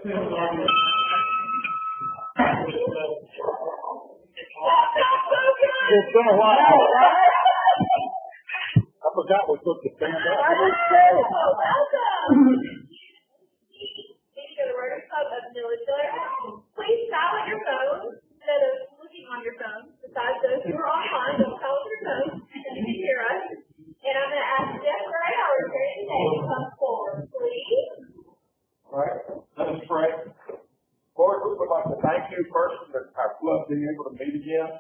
It's been a while. I forgot we're supposed to stand up. Welcome. The Rotary Club of Milledgeville. Please silence your phone instead of looking on your phone. Besides those who are online, don't silence your phone. You can hear us. And I'm going to ask Jeff Gray, our returning today, to come forward, please. All right, let us pray. Lord, we would like to thank you first for our club being able to meet again.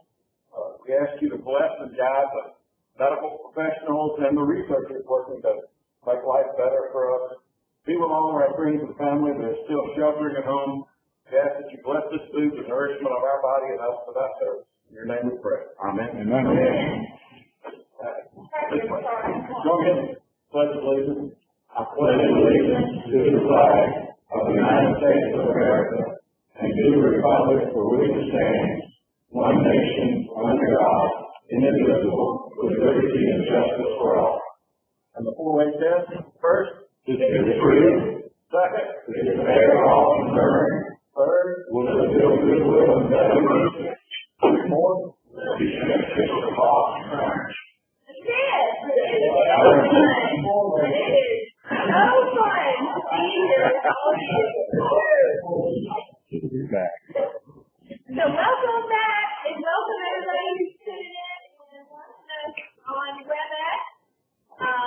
We ask you to bless and guide the medical professionals and the researchers working to make life better for us. Be with all of our friends and family that are still sheltering at home. We ask that you bless this food, the nourishment of our body, and help with our service. In your name we pray. Amen. Amen. Go ahead. Pledge allegiance. I pledge allegiance to the flag of the United States of America and to the republic for which it stands, one nation, under God, indivisible, with liberty and justice for all. And the four-way test. First, is true. Second, is fair all concerned. Third, will fulfill goodwill and better. Fourth, be beneficial to all concerned. Yes, it is so fun to be here with all of you. back. So welcome back, and welcome everybody who's tuning in and watching us on WebEx.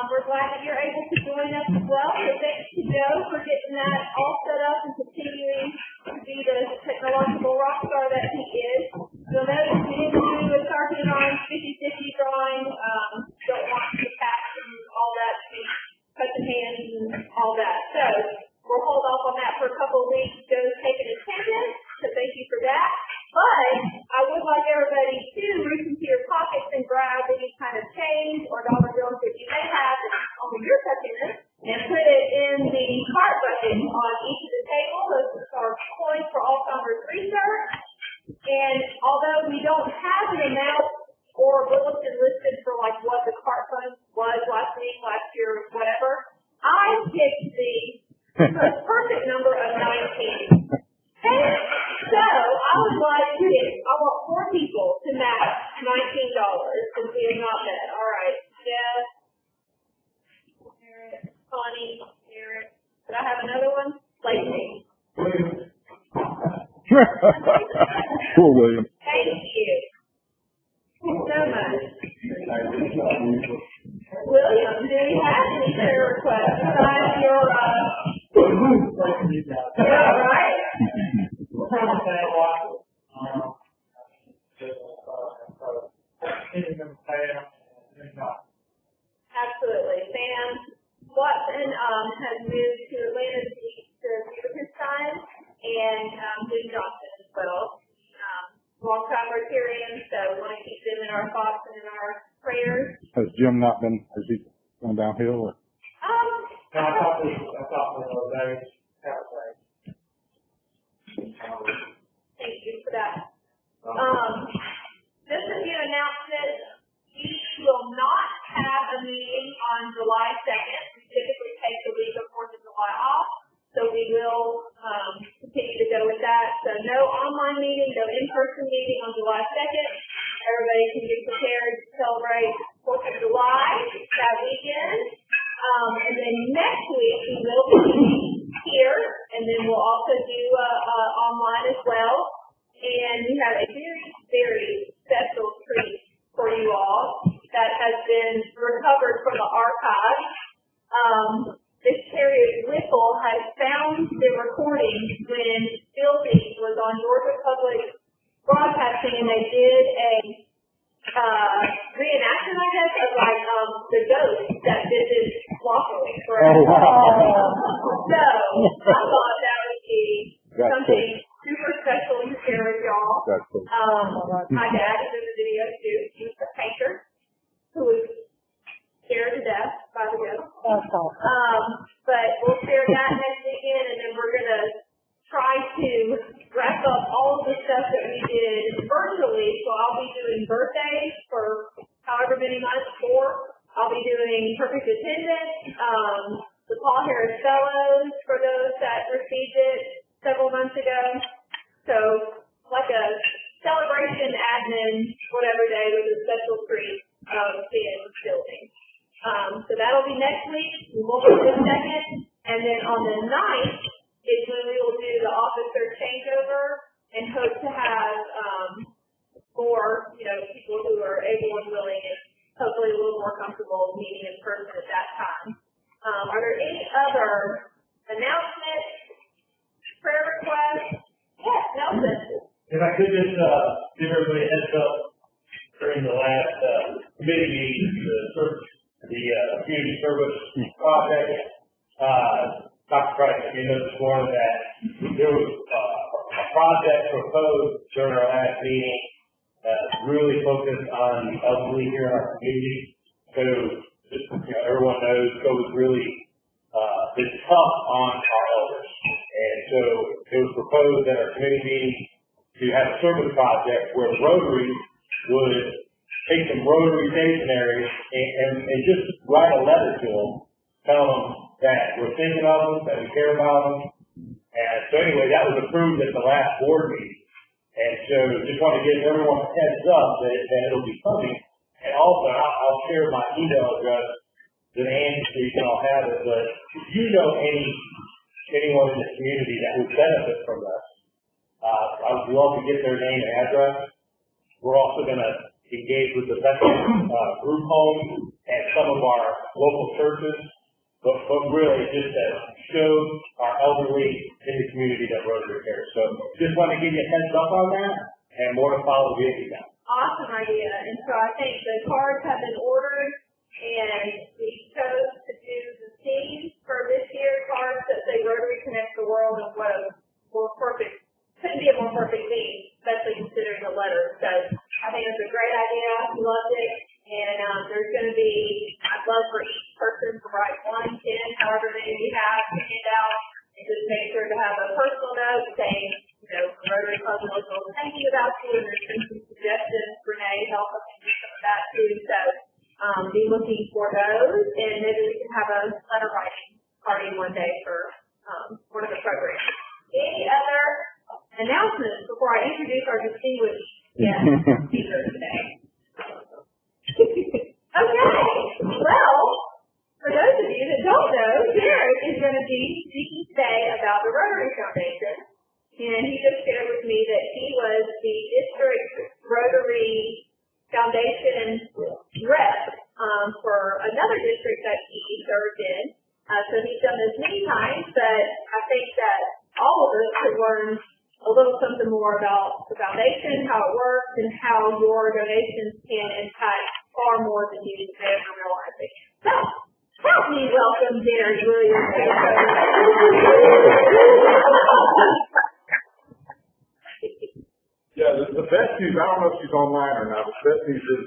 We're glad that you're able to join us as well. So thanks to Joe for getting that all set up and continuing to be the technological rock star that he is. You'll notice we didn't do a target on 50-50 drawing. Don't want the packs and all that to be custom hands and all that. So we'll hold off on that for a couple of weeks. Joe's taking attendance, so thank you for that. But I would like everybody to reach into your pockets and grab any kind of change or dollar bills that you may have that's only your touching it and put it in the cart bucket on each of the tables. Those are coins for Alzheimer's research. And although we don't have an amount or bulletin listed for like what the cart fund was last week, last year, whatever, I picked the perfect number of 19. So I would like to I want 4 people to match $19 since we have not met. All right, Jeff, Eric, Connie, Eric. Did I have another one? Lacey. Poor William. Thank you. So much. William, do you have any prayer requests besides your yeah, right? Absolutely. Sam Watson has moved to Atlanta to be with his son, and Jim Johnson as well. Long-time Rotarians, so we want to keep them in our thoughts and in our prayers. Has Jim not been, has he gone downhill? Or? I thought that was very halfway. Thank you for that. Just a few announcements. We will not have a meeting on July 2nd. We typically take the week of 4th of July off, so we will continue to go with that. So no online meeting, no in-person meeting on July 2nd. Everybody can get prepared to celebrate 4th of July that weekend. And then next week we will be here, and then we'll also do online as well. And we have a very, very special treat for you all that has been recovered from the archive. This Harriet Whipple has found the recording when Filthy was on Georgia Public Broadcasting, and they did a reenactment, I guess, of like the ghost that visited lawfully for us. Oh, wow. So I thought that would be something super special to share with y'all. Cool. My dad is in the video too. He's a painter who was scared to death by the ghost. But we'll share that next weekend, and then we're going to try to wrap up all of the stuff that we did virtually. So I'll be doing birthdays for however many months, 4. I'll be doing perfect attendance, the Paul Harris Fellows for those that received it, several months ago. So like a celebration admin, whatever day with a special treat of being building. So that'll be next week. We won't do the 2nd. And then on the 9th is when we will do the officer changeover and hope to have more, people who are able and willing and hopefully a little more comfortable meeting in person at that time. Are there any other announcements, prayer requests? Yes, Nelson. If I could just give everybody a heads up during the last committee meeting, the community service project, Dr. Price, you know this morning that there was a project proposed during our last meeting really focused on the elderly here in our community. So just, everyone knows COVID's really been tough on our elders. And so it was proposed at our committee meeting to have a service project where Rotary would take some Rotary stationery and just write a letter to them, tell them that we're thinking of them, that we care about them. And so anyway, that was approved at the last board meeting. And so just want to give everyone a heads up that it'll be coming. And also, I'll share my email address with Andy so you can all have it. But if you know anyone in the community that would benefit from this, I would love to get their name and address. We're also going to engage with the veteran group homes and some of our local churches. But really just to show our elderly in the community that Rotary cares. So just want to give you a heads up on that, and more to follow via email. Awesome idea. And so I think the cards have been ordered, and we chose to do the theme for this year's cards that say Rotary Connects the World, and what a more perfect, couldn't be a more perfect theme, especially considering the letter. So I think it's a great idea. We loved it. And there's going to be, I'd love for each person to write 1, 10, however many we have to hand out, and just make sure to have a personal note saying, Rotary Club is thinking about you, and there's been some suggestions. Renee help us do some of that too. So be looking for those, and maybe we can have a letter writing party one day for one of the programs. Any other announcements before I introduce our distinguished guest speaker today? Okay, well, for those of you that don't know, Jared is going to be speaking today about the Rotary Foundation, and he just shared with me that he was the district Rotary Foundation rep for another district that he served in. So he's done this many times, but I think that all of us could learn a little something more about the foundation, how it works, and how your donations can impact far more than you ever realizing. So, help me welcome Jared Williams. Yeah, the best news, I don't know if she's online or not, but the best news is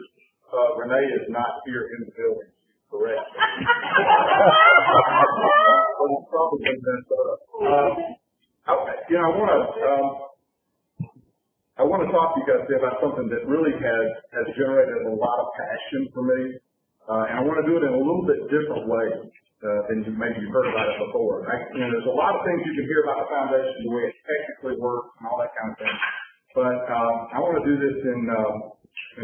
Renee is not here in the building. Correct. But it's probably been messed up. I want to talk to you guys today about something that really has generated a lot of passion for me, and I want to do it in a little bit different way than maybe you've heard about it before. There's a lot of things you can hear about the foundation, the way it technically works, and all that kind of thing. But I want to do this in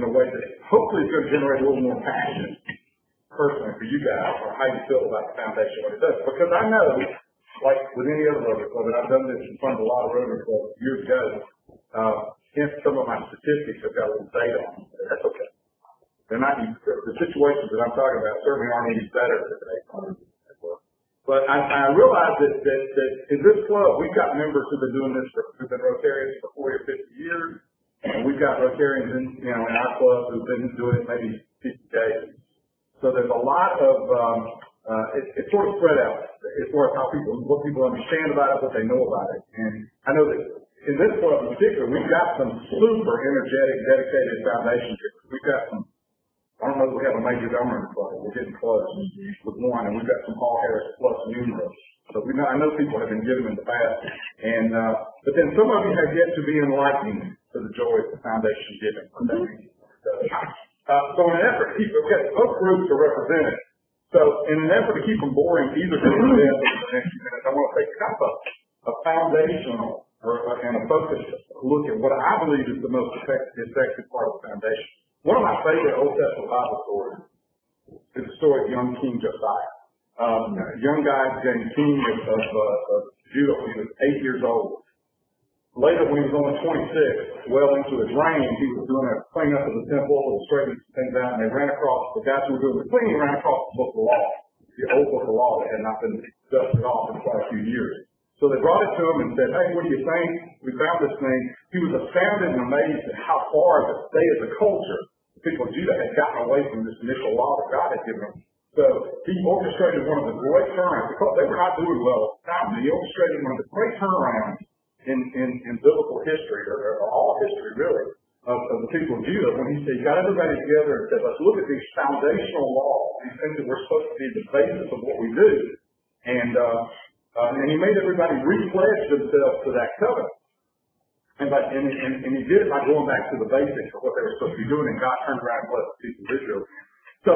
a way that hopefully is going to generate a little more passion personally for you guys, or how you feel about the foundation, what it does. Because I know, like with any other Rotary Club, and I've done this in front of a lot of Rotary Clubs years ago, hence some of my statistics have got a little data on them. That's okay. They're not, the situations that I'm talking about certainly aren't any better today. But I realize that in this club, we've got members who've been doing this who've been Rotarians for 40 or 50 years, and we've got Rotarians in our club who've been doing it maybe 50 days. So there's a lot of, it's sort of spread out as far as what people understand about it, what they know about it. And I know that in this club in particular, we've got some super energetic, dedicated foundation people. We've got some, I don't know if we have a major donor in the club. We're getting close with one, and we've got some Paul Harris plus numerous. So I know people have been giving in the past. And, but then some of you have yet to be enlightened to the joy of the foundation giving. So in an effort to keep, both groups are represented. So in an effort to keep them boring, either group in the next few minutes, I want to take kind of a foundational and a focused look at what I believe is the most effective part of the foundation. One of my favorite Old Testament Bible stories is the story of young King Josiah. A young guy named King of Judah. He was 8 years old. Later, when he was only 26, well into his reign, he was doing a cleanup of the temple and straightening things out, and they ran across, the guys who were doing the cleaning ran across the book of the law, the old book of the law that had not been dusted off in quite a few years. So they brought it to him and said, hey, what do you think? We found this thing. He was astounded and amazed at how far they as a culture, the people of Judah, had gotten away from this initial law that God had given them. So he orchestrated one of the great turnarounds, because they were not doing well at the time. He orchestrated one of the great turnarounds in biblical history, or all history really, of the people of Judah, when he got everybody together and said, let's look at these foundational laws, these things that we're supposed to be the basis of what we do. And he made everybody re-pledge themselves to that covenant. And he did it by going back to the basics of what they were supposed to be doing, and God turned around and blessed the people of Israel. So,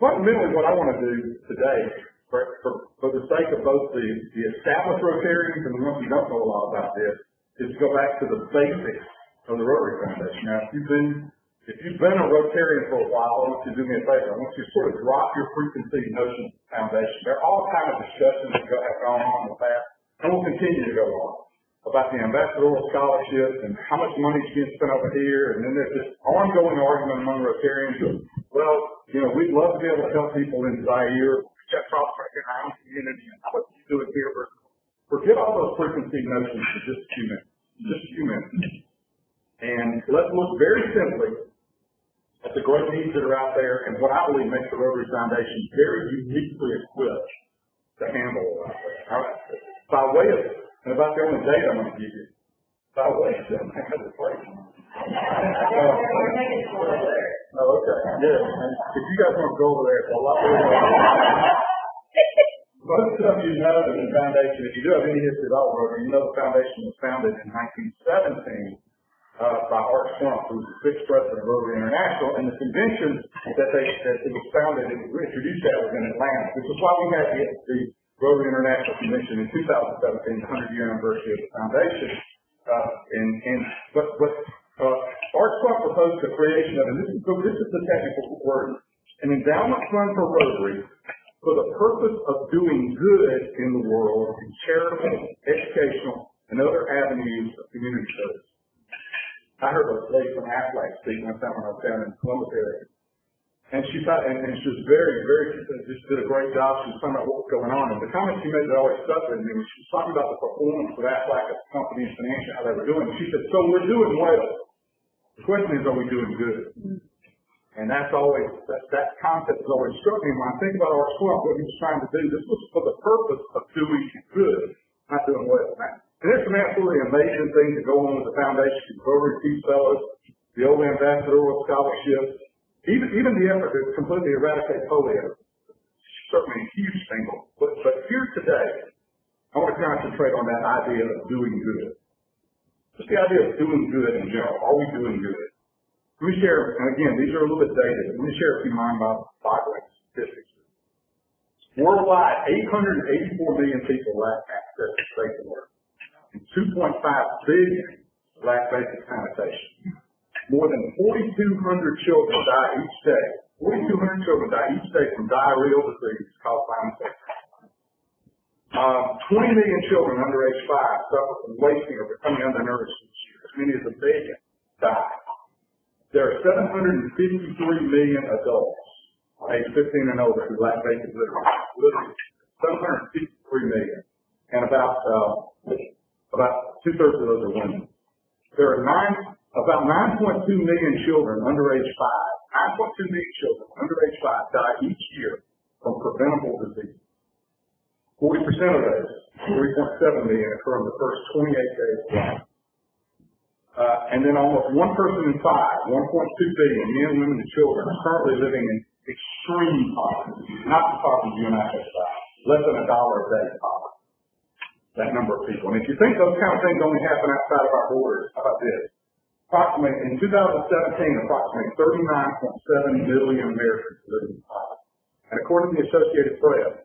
fundamentally, what I want to do today, for the sake of both the established Rotarians and the ones who don't know a lot about this, is to go back to the basics of the Rotary Foundation. Now, if you've been a Rotarian for a while, I want you to do me a favor. I want you to sort of drop your preconceived notions of the foundation. There are all kinds of discussions that have gone on in the past, and will continue to go on, about the ambassadorial scholarships and how much money is being spent over here, and then there's this ongoing argument among Rotarians of, well, we'd love to be able to help people in Zaire, just prospering in our own community, and how much you do it here. Forget all those preconceived notions for just a few minutes. And let's look very simply at the great needs that are out there and what I believe makes the Rotary Foundation very uniquely equipped to handle all that. All right. By way of, and about the only data I'm going to give you, by way of, I had to play. Oh, okay. Yeah. If you guys want to go over there, it's a lot more. Most of you know that the foundation, if you do have any history at all, Rotary, you know the foundation was founded in 1917 by Art Swamp, who was the sixth president of Rotary International, and the convention that it was founded, it was introduced at was in Atlanta, which is why we had the Rotary International Convention in 2017, the 100-year anniversary of the foundation. Art Swamp proposed the creation of, and this is the technical word, an endowment fund for Rotary for the purpose of doing good in the world in charitable, educational, and other avenues of community service. I heard a lady from Aflac speak one time when I was down in the Columbus area. And she thought, and she was just did a great job. She was talking about what was going on. And the comment she made that always stuck with me was she was talking about the performance of Aflac as a company and financially how they were doing. She said, so we're doing well. The question is, are we doing good? And that's always, that concept has always struck me. When I think about Art Swamp, what he was trying to do, this was for the purpose of doing good, not doing well. And there's some absolutely amazing things that go on with the foundation, the Rotary Peace Fellows, the old ambassadorial scholarships, even the effort to completely eradicate polio. Certainly a huge thing. But here today, I want to concentrate on that idea of doing good. Just the idea of doing good in general. Are we doing good? Let me share, and again, these are a little bit dated. Let me share a few mind-boggling statistics. Worldwide, 884 million people lack access to safe work, and 2.5 billion lack basic sanitation. More than 4,200 children die each day. 4,200 children die each day from diarrheal disease caused by insects. 20 million children under age 5 suffer from wasting or becoming undernourished each year. As many as a billion die. There are 753 million adults, age 15 and older, who lack basic literacy. 753 million. And about two-thirds of those are women. There are about 9.2 million children under age 5. 9.2 million children under age 5 die each year from preventable disease. 40% of those, 3.7 million, occur in the first 28 days of life. And then almost 1 person in 5, 1.2 billion men, women, and children are currently living in extreme poverty, not the poverty you and I have about, less than $1 a day poverty. That number of people. And if you think those kind of things only happen outside of our borders, how about this? In 2017, approximately 39.7 million Americans live in poverty. And according to the Associated Press,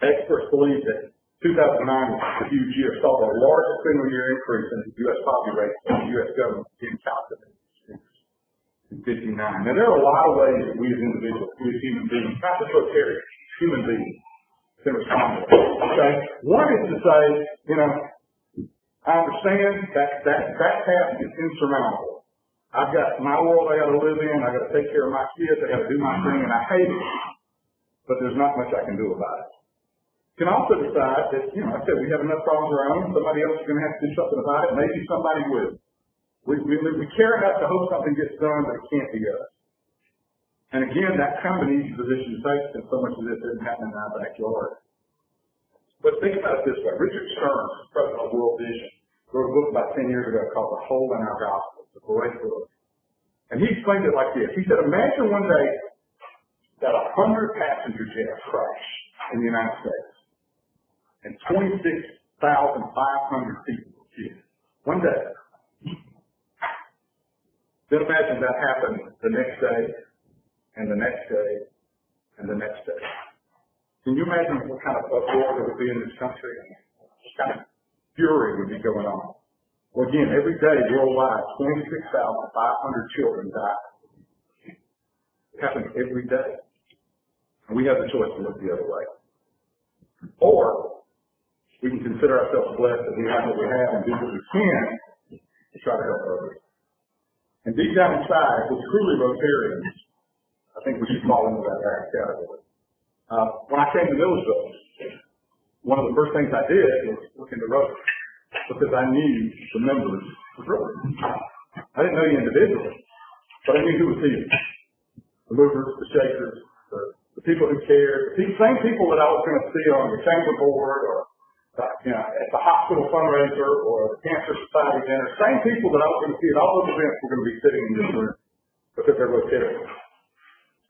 experts believe that 2009 was a huge year, saw the largest single year increase in the U.S. poverty rate that the U.S. government can calculate in 59. Now, there are a lot of ways that we as individuals, we as human beings, not just Rotarians, human beings, can respond to it. Okay? One is to say, you know, I understand that task is insurmountable. I've got my world I got to live in, I got to take care of my kids, I got to do my thing, and I hate it. But there's not much I can do about it. You can also decide that, you know, like I said, we have enough problems of our own, somebody else is going to have to do something about it, maybe somebody will. We care enough to hope something gets done, but it can't be us. And again, that kind of an easy position to take since so much of this isn't happening in our backyard. But think about it this way. Richard Stearns, president of World Vision, wrote a book about 10 years ago called The Hole in Our Gospel. It's a great book. And he explained it like this. He said, imagine one day that 100 passenger jets crash in the United States and 26,500 people were killed. One day. Then imagine that happened the next day, and the next day, and the next day. Can you imagine what kind of uproar there would be in this country? What kind of fury would be going on? Well, again, every day worldwide, 26,500 children die. It happens every day. And we have the choice to look the other way. Or we can consider ourselves blessed that we have what we have and do what we can to try to help others. And deep down inside, we're truly Rotarians. I think we should fall into that last category. When I came to Milledgeville, one of the first things I did was look into Rotary because I knew the members of Rotary. I didn't know you individually, but I knew who was here. The movers, the shakers, the people who cared, the same people that I was going to see on the chamber board or you know, at the hospital fundraiser or the Cancer Society dinner, same people that I was going to see at all those events were going to be sitting in this room because they're Rotarians.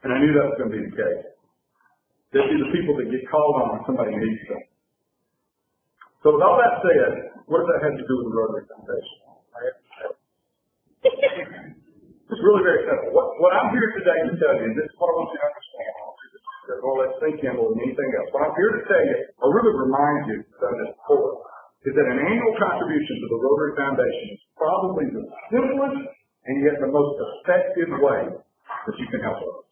And I knew that was going to be the case. They'd be the people that get called on when somebody needs them. So with all that said, what does that have to do with the Rotary Foundation? It's really very simple. What I'm here today to tell you, and this is what I want you to understand, well, let's think in more than anything else. What I'm here to tell you, or really remind you, I've done this before, is that an annual contribution to the Rotary Foundation is probably the simplest and yet the most effective way that you can help others.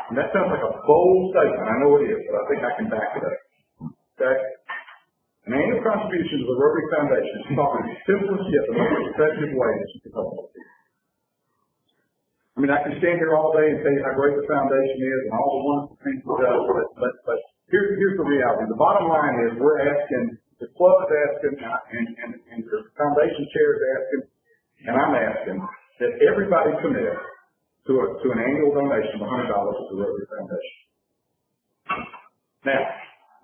And that sounds like a bold statement. I know it is, but I think I can back it up. Okay? An annual contribution to the Rotary Foundation is probably the simplest yet the most effective way that you can help others. I mean, I can stand here all day and tell you how great the foundation is and all the wonderful things it does, but here's the reality. The bottom line is we're asking, the club is asking, and the foundation chair is asking, and I'm asking that everybody commit to an annual donation of $100 to the Rotary Foundation. Now,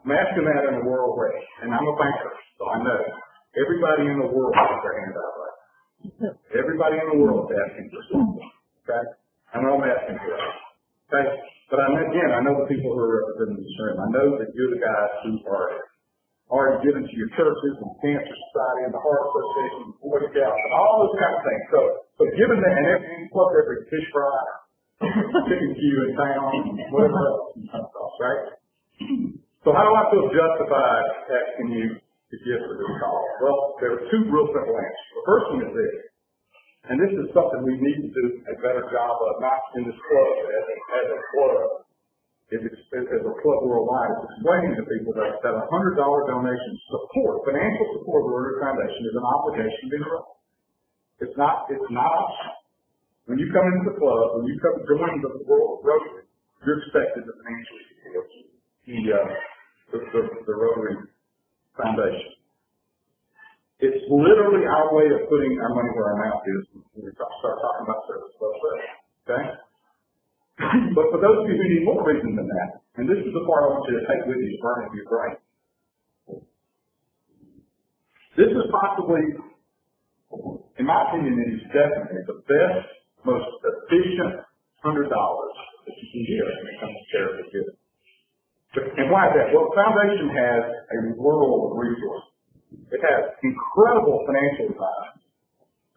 I'm asking that in a world where, and I'm a banker, so I know everybody in the world has their hand out right now. Everybody in the world is asking for something. Okay? I know I'm asking for that. Okay? But I know the people who are representing this room. I know that you're the guys who are already given to your churches and Cancer Society and the Heart Association and Boy Scouts and all those kind of things. So given that, and plus every fish fry, chicken queue in town, whatever else, right? So how do I feel justified asking you to give for this call? Well, there are two real simple answers. The first one is this. And this is something we need to do a better job of, not in this club as a club, as a club worldwide, is explaining to people that a $100 donation support, financial support of the Rotary Foundation is an obligation to be run. It's not optional. When you come into the club, when you come join the World Rotary, you're expected to financially support the Rotary Foundation. It's literally our way of putting our money where our mouth is when we start talking about service. Okay? But for those of you who need more reason than that, and this is the part I want you to take with you, burn into your brain. This is possibly, in my opinion, it is definitely the best, most efficient $100 that you can get when it comes to charity giving. And why is that? Well, the foundation has a world of resources. It has incredible financial advisors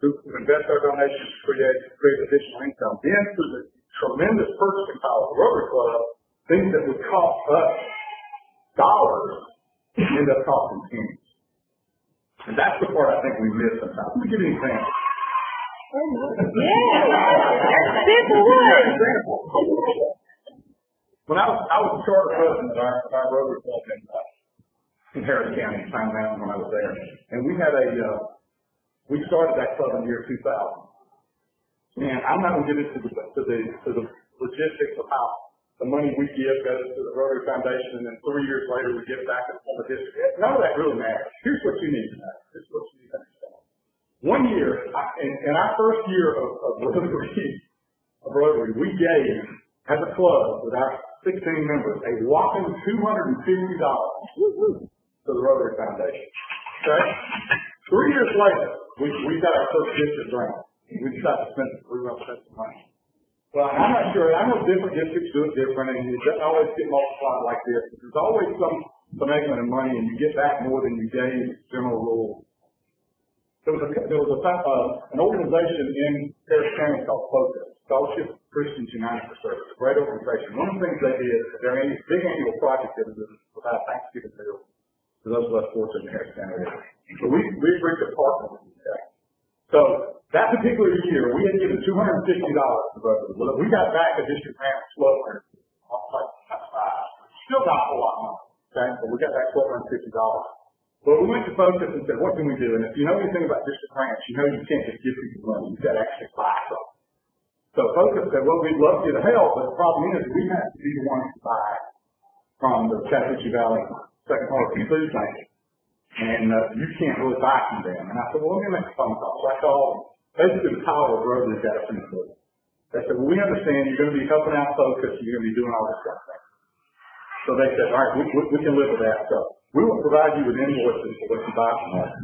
who invest our donations to create additional income. Then through the tremendous purchasing power of the Rotary Club, things that would cost us dollars end up costing pennies. And that's the part I think we miss sometimes. Let me give you an example. When I was the charter president of our Rotary Club in Harris County, Pine Mountain, when I was there, and we started that club in the year 2000. And I'm not going to get into the logistics of how the money we give goes to the Rotary Foundation, and then 3 years later we give back to the district. None of that really matters. Here's what you need to know. Here's what you need to understand. 1 year, in our first year of Rotary, we gave, as a club, with our 16 members, a whopping $250 to the Rotary Foundation. Okay? 3 years later, we got our first district grant. We decided to spend some money. Well, I'm not sure. I know different districts do it different, and it doesn't always get multiplied like this. But there's always some element of money, and you get back more than you gave. General rule. There was an organization in Harris County called FOCUS, Fellowship of Christians United for Service. A great organization. One of the things they did, their big annual project is without Thanksgiving meal for those of us fortunate in Harris County area. So we agreed to partner with them. Okay? So that particular year, we had given $250 to Rotary. We got back a district grant of $1,200. Still not a lot more. Okay, but we got back $1,250. But we went to FOCUS and said, what can we do? And if you know anything about district grants, you know you can't just give people money. You've got to actually buy something. So FOCUS said, well, we'd love you to help, but the problem is we have to be the ones to buy from the Chattahoochee Valley Second Harvest Food Bank. And you can't really buy from them. And I said, well, let me make a phone call. So I called, basically the power of Rotary got us in the foot. They said, well, we understand you're going to be helping out FOCUS, you're going to be doing all this stuff. So they said, all right, we can live with that. So we will provide you with invoices for what you buy from us.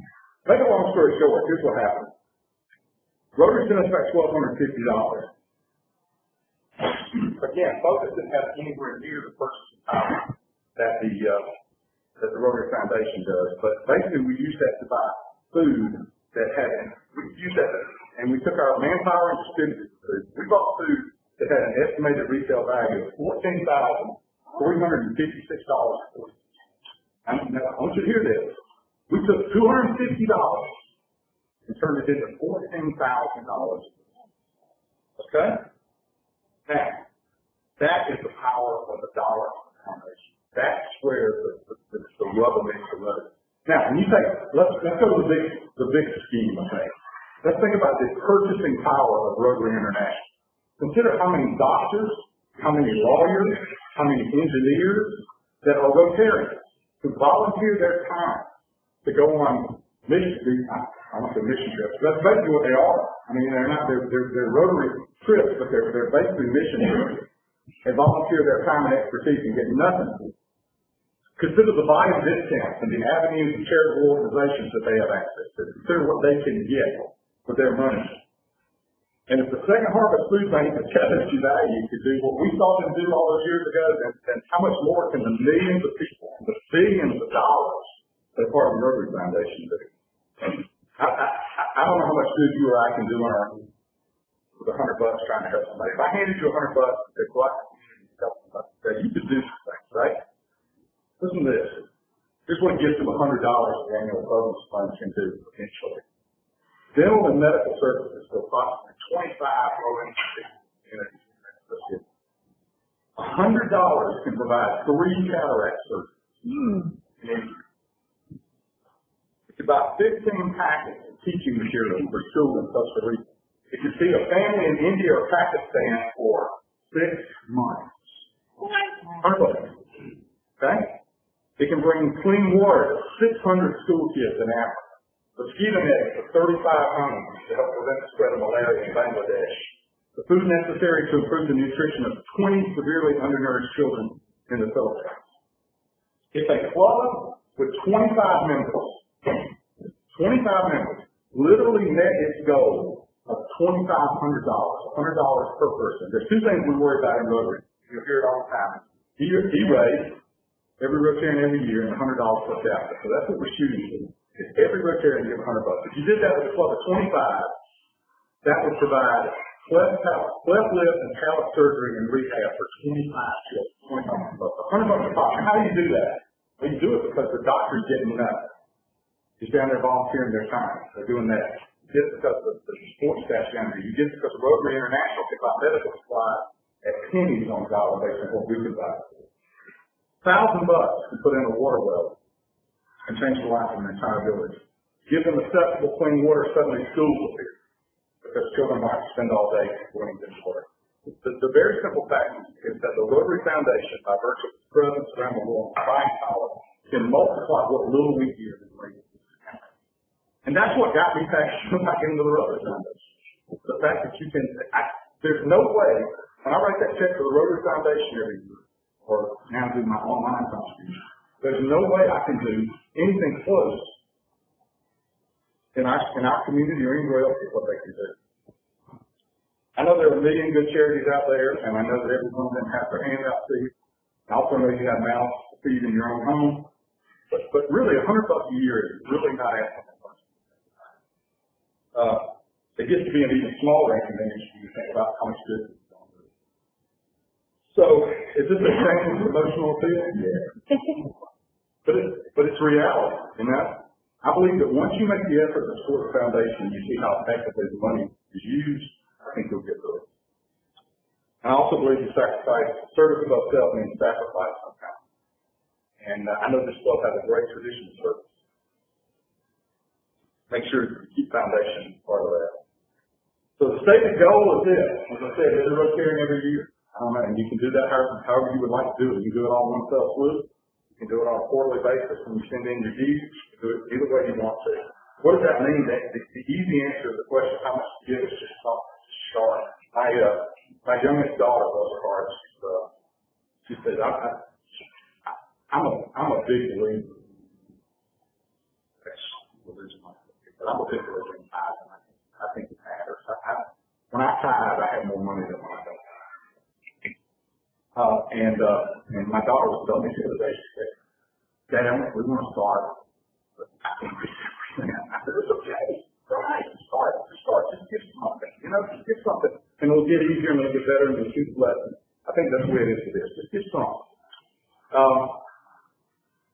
Make a long story short, here's what happened. Rotary sent us back $1,250. Again, FOCUS didn't have anywhere near the purchasing power that the Rotary Foundation does. But basically we used that to buy food we used that, and we took our manpower and distributed food. We bought food that had an estimated retail value of $14,356. I want you to hear this. We took $250 and turned it into $14,000. Okay? Now, that is the power of the dollar foundation. That's where the rubber meets the road. Now, when you say, let's go to the big scheme of things. Let's think about the purchasing power of Rotary International. Consider how many doctors, how many lawyers, how many engineers that are Rotarians who volunteer their time to go on mission trips. That's basically what they are. I mean, they're Rotary trips, but they're basically mission trips. They volunteer their time and expertise and get nothing. Consider the volume discounts and the avenues of charitable organizations that they have access to. Consider what they can get for their money. And if the Second Harvest Food Bank of Chattahoochee Valley could do what we saw them do all those years ago, then how much more can the millions of people, the billions of dollars that part of the Rotary Foundation do? I don't know how much good you or I can do with $100 trying to help somebody. If I handed you $100 and said, well, you could do some things, right? Listen to this. Here's what a gift of $100 the annual bonus fund can do potentially. Dental and medical services for approximately 25 low-income communities. $100 can provide 3 cataract surgeries. It's about 15 packets of teaching materials for schools in Costa Rica. It can feed a family in India or Pakistan for 6 months. $100. Okay? It can bring clean water to 600 school kids in Africa. Mosquito nets for 35 homes to help prevent the spread of malaria in Bangladesh. The food necessary to improve the nutrition of 20 severely undernourished children in the Philippines. If a club with 25 members literally met its goal of $2,500, $100 per person. There's 2 things we worry about in Rotary. You'll hear it all the time. E-raise. Every Rotarian every year and $100 per capita. So that's what we're shooting for. Is every Rotarian give $100. If you did that with a club of 25, that would provide cleft lip and palate surgery and rehab for 25 children. $100 a pop. How do you do that? Well, you do it because the doctor's getting is down there volunteering their time. They're doing that. You get it because the sports staff's down there. You get it because Rotary International can buy medical supplies at pennies on a dollar based on what we can buy. $1,000 to put in a water well and change the life of an entire village. Give them accessible clean water, suddenly schools will appear because children might spend all day running this water. The very simple fact is that the Rotary Foundation, by virtue of its presence around the world, buying power, can multiply what little we give in raising this country. And that's what got me passionate about getting into the Rotary Foundation. The fact that you can, there's no way, when I write that check for the Rotary Foundation every year, or now do my online contribution, there's no way I can do anything close in our community or anywhere else is what they can do. I know there are a million good charities out there, and I know that every one of them has their hand out to you. I also know you have mouths to feed in your own home. But really, $100 a year is really not asking much. It gets to be an even smaller inconvenience when you think about how much good it's going to do. So, is this a change of emotional appeal? Yeah. But it's reality, you know? I believe that once you make the effort to support the foundation, you see how effectively the money is used, I think you'll get through it. I also believe the service above self means sacrifice sometimes. And I know this club has a great tradition of service. Make sure you keep foundation part of that. So the stated goal is this. As I said, there's a rotating every year. And you can do that however you would like to do it. You can do it all in one fell swoop. You can do it on a quarterly basis when you send in your deeds. You can do it either way you want to. What does that mean? The easy answer to the question, how much to give, is just not start. My youngest daughter loves cards. She says, I'm a big believer. That's religion, but I'm a big believer in tithe, and I think it matters. When I tithe, I have more money than when I don't. And my daughter was telling me the other day, she said, Dad, we want to start, but I can't read 10%. I said, it's okay. Right, start. Just give something. Just give something. And it'll get easier and it'll get better and you'll see the blessing. I think that's the way it is for this. Just give something.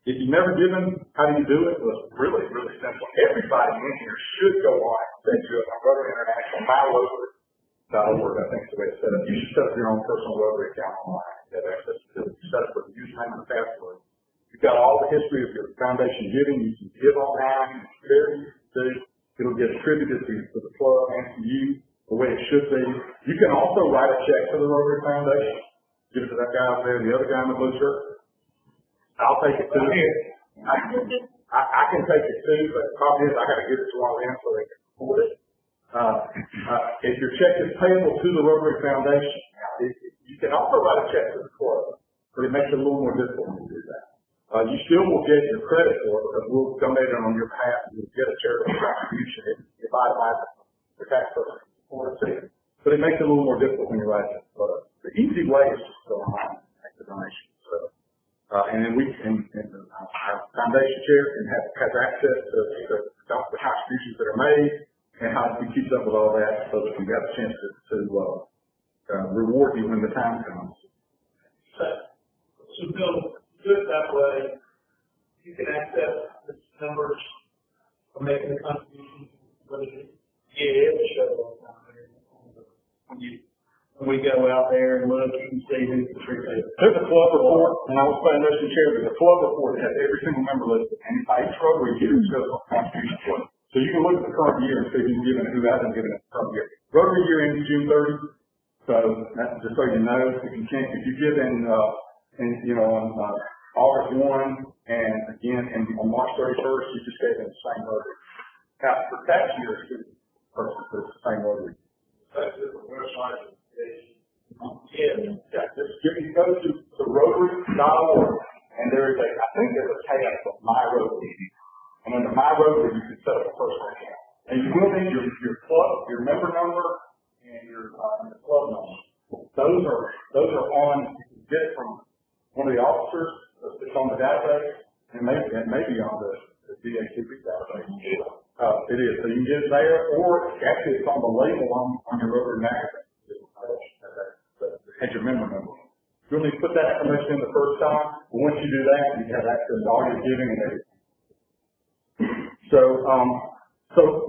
If you've never given, how do you do it? Well, it's really, really simple. Everybody in here should go on and do it on Rotary International, mylocally.org, I think is the way it's set up. You should set up your own personal Rotary account online. You have access to it. You set up with a username and a password. You've got all the history of your foundation giving. You can give online. It's very easy to do. It'll get attributed to the club and to you the way it should be. You can also write a check to the Rotary Foundation. Give it to that guy out there, the other guy in the blue shirt. I'll take it too. I can take it too, but the problem is I got to give it to all them so they can afford it. If your check is payable to the Rotary Foundation, you can also write a check to the club, but it makes it a little more difficult when you do that. You still will get your credit for it because we'll donate it on your behalf and you'll get a charitable contribution if I itemize it for tax purposes. But it makes it a little more difficult when you write it. But the easy way is just to go online and make the donation. So, and then our foundation chair has access to the contributions that are made and how he keeps up with all that so that we have a chance to reward you when the time comes. So Bill, do it that way. You can access the numbers for making the contributions. It'll show up down there. When we go out there and look, you can see who's contributed. There's a club report, and I was playing Mr. Chair, there's a club report that has every single member listed, and by each Rotary year shows what contribution was. So you can look at the current year and see who's given it, who hasn't given it the current year. Rotary year ends June 30th, so that's just so you know. If you give in on August 1 and again on March 31st, you just gave in the same Rotary. Now, for tax years, it's the same Rotary. That's the website. Yeah, just you go to Rotary.org, and there is I think there's a tab for My Rotary. And under My Rotary, you can set up a personal account. And you will need your club, your member number, and your club number. Those are on, you can get it from one of the officers, it's on the database, and maybe on the DACP database. It is. So you can get it there, or actually it's on the label on your Rotary magazine. Has your member number. Go You'll need to put that information in the first time, but once you do that, you have access to all your giving and everything. So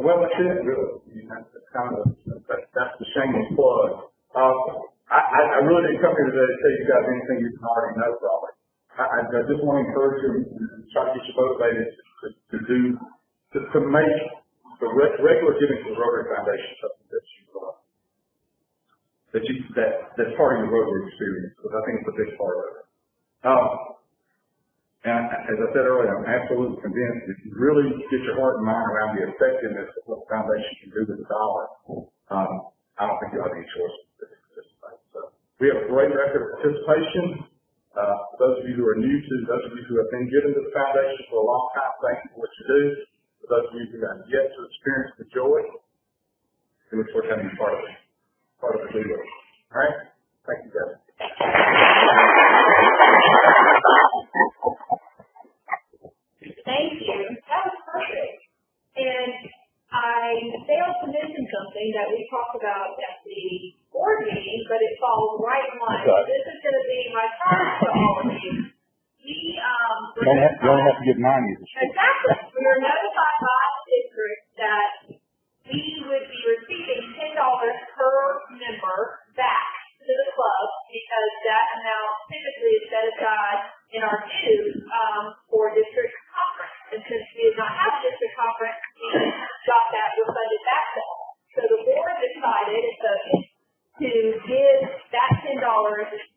well, that's it, really. That's kind of, that's the shameless plug. I really didn't come here today to tell you guys anything you can already know, probably. I just want to encourage you and try to get you motivated to make the regular giving to the Rotary Foundation something that's part of your Rotary experience, because I think it's a big part of it. And as I said earlier, I'm absolutely convinced if you really get your heart and mind around the effectiveness of what the foundation can do with the dollar, I don't think you'll have any choice but to participate. So we have a great record of participation. For those of you who are new to, those of you who have been given to the foundation for a long time, thank you for what you do. For those of you who have yet to experience the joy, we look forward to having you part of the deal. All right? Thank you, guys. Thank you. That was perfect. And I failed to mention something that we talked about at the board meeting, but it falls right in line. Okay. This is going to be my charge to all of you. You only have to give 90. Exactly. We were notified by the district that we would be receiving $10 per member back to the club because that amount typically is set aside in our dues for district conference. And since we did not have a district conference, we got that refunded back to us. So the board decided to give that $10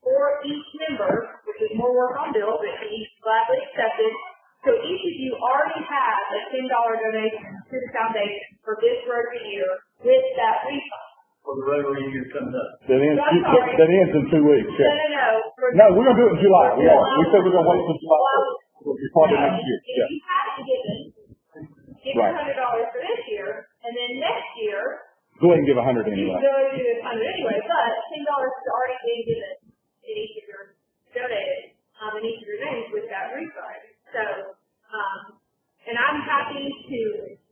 for each member, which is more work on Bill, but he gladly accepted. So each of you already have a $10 donation to the foundation for this Rotary year with that refund. For the Rotary year coming up. That ends in 2 weeks. Yeah. No. No, we're going to do it in July. We said we're going to wait until July. We'll be part of next year. If you haven't give Right. $100 for this year, and then next year, Go ahead and give 100 you anyway. can go and do $100 anyway, but $10 is already being given in each of your donated, in each of your names with that refund. So, and I'm happy to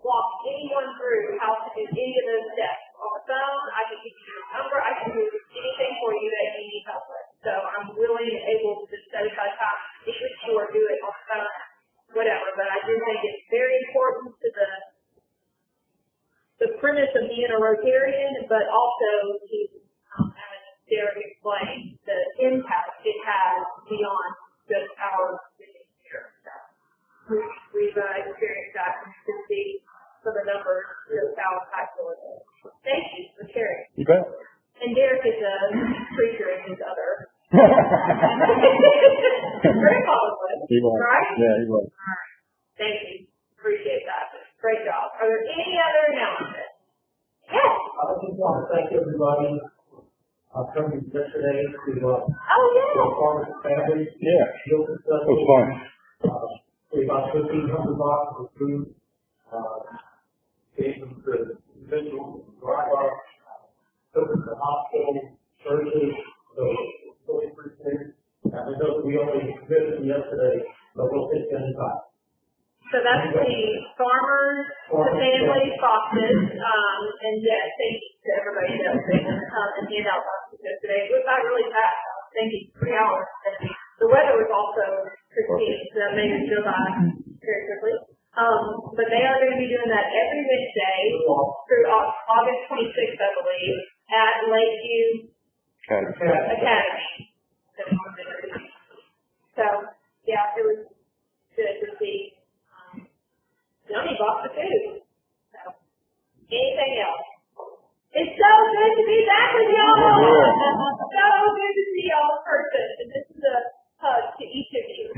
walk anyone through how to do any of those steps. On the phone, I can give you your number, I can do anything for you that you need help with. So I'm willing and able to just set aside time, if it's sure, do it on the phone, whatever. But I do think it's very important to the premise of being a Rotarian, but also to, as Derek explained, the impact it has beyond just our living here. So we've experienced that to see some of the numbers just how impactful it is. Thank you for sharing. You bet. And Derek is a preacher in his other. Very public, He was. right? Yeah, he was. All right. Thank you. Appreciate that. Great job. Are there any other announcements? Yes. I just want to thank everybody coming yesterday to Oh, yeah. the farmers family. Yeah. It was fun. About 1,500 boxes of food. Gave them to individuals, drive-off, took them to hospital, churches, so it's really appreciated. And I know we only visited yesterday, but we'll take them back. So that's the farmers, the family boxes, and yeah, thank you to everybody that was able to come and hand out boxes yesterday. It was not really fast. Thank you, 3 hours. And the weather was also pristine, so that made it go by very quickly. But they are going to be doing that every Wednesday through August 26th, I believe, at Lakeview Academy. So, yeah, it was good to see. Yummy box of food. So, anything else? It's so good to be back with y'all. So good to see y'all in person. And this is a hug to each of you.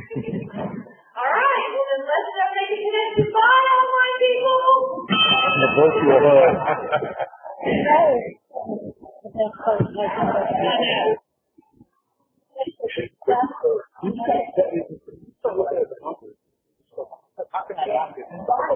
All right. Well, then let's go make a connection. Bye, online people. The virtual hug. I know.